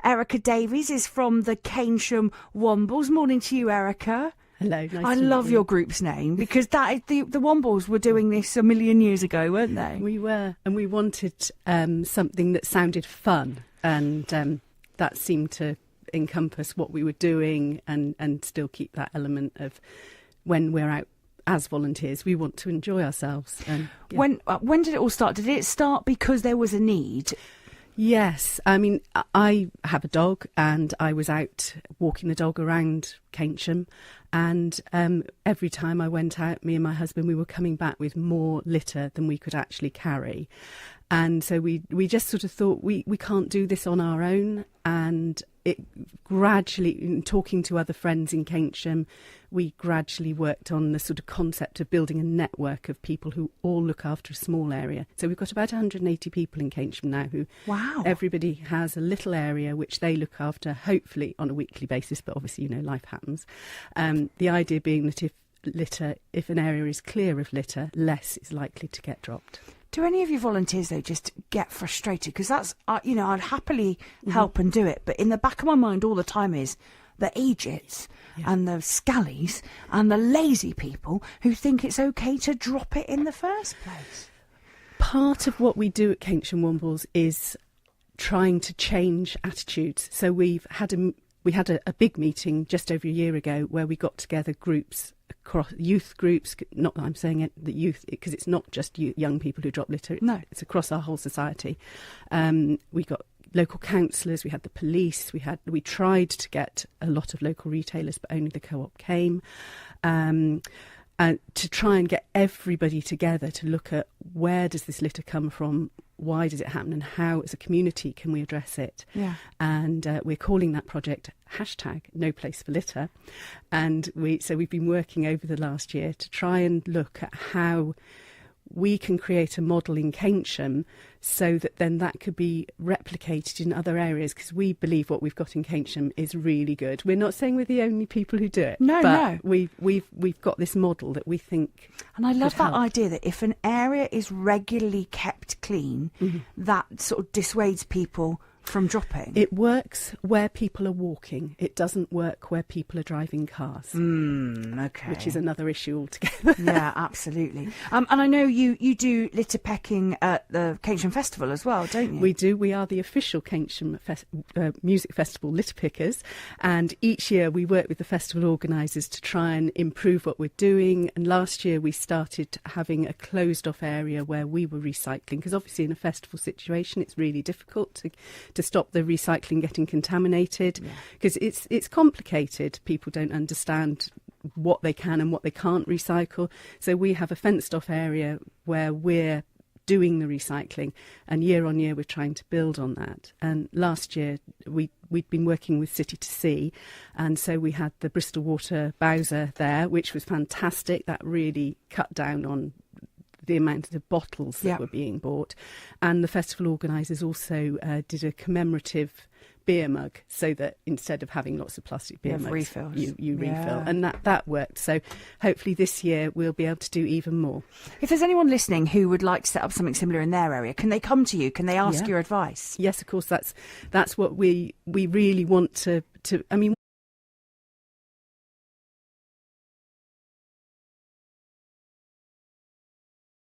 Erica Davies is from the Keynsham Wombles. Morning to you, Erica. Hello, nice I to meet love you. your group's name because that is the Wombles were doing this a million years ago, weren't they? We were, and we wanted something that sounded fun, and that seemed to encompass what we were doing and still keep that element of when we're out as volunteers, we want to enjoy ourselves. And, yeah. When did it all start? Did it start because there was a need? Yes, I mean, I have a dog and I was out walking the dog around Keynsham, and every time I went out, me and my husband, we were coming back with more litter than we could actually carry. And so we just sort of thought we can't do this on our own. And it gradually, in talking to other friends in Keynsham, we gradually worked on the sort of concept of building a network of people who all look after a small area. So we've got about 180 people in Keynsham now who everybody has a little area which they look after, hopefully on a weekly basis, but obviously, life happens. The idea being that if an area is clear of litter, less is likely to get dropped. Do any of your volunteers, though, just get frustrated? Because that's, I'd happily help and do it. But in the back of my mind all the time is the Egypts and the scallies and the lazy people who think it's OK to drop it in the first place. Part of what we do at Keynsham Wombles is trying to change attitudes. So we had a big meeting just over a year ago where we got together groups, across youth groups, not that I'm saying it, the youth, because it's not just young people who drop litter, it's across our whole society. We got local councillors, we had the police, we tried to get a lot of local retailers, but only the co-op came. To try and get everybody together to look at where does this litter come from, why does it happen, and how as a community can we address it. And we're calling that project #NoPlaceForLitter, and we've been working over the last year to try and look at how we can create a model in Keynsham so that then that could be replicated in other areas, because we believe what we've got in Keynsham is really good. We're not saying we're the only people who do it. No. We've got this model that we think. And I love that help. idea that if an area is regularly kept clean, that sort of dissuades people from dropping. It works where people are walking. It doesn't work where people are driving cars. Okay. Which is another issue altogether. Yeah, absolutely. And I know you do litter pecking at the Keynsham Festival as well, don't you? We do. We are the official Keynsham Music Festival litter pickers, and each year we work with the festival organisers to try and improve what we're doing. And last year we started having a closed-off area where we were recycling, because obviously in a festival situation it's really difficult to stop the recycling getting contaminated, because it's complicated. People don't understand what they can and what they can't recycle. So we have a fenced off area where we're doing the recycling, and year on year we're trying to build on that. And last year we'd been working with City to Sea, and so we had the Bristol Water Bowser there, which was fantastic. That really cut down on the amount of bottles that were being bought. And the festival organisers also did a commemorative beer mug, so that instead of having lots of plastic beer mugs, refills. you refill. And that worked. So hopefully this year we'll be able to do even more. If there's anyone listening who would like to set up something similar in their area, can they come to you? Can they ask your advice? Yes, of course. That's what we really want to. I mean,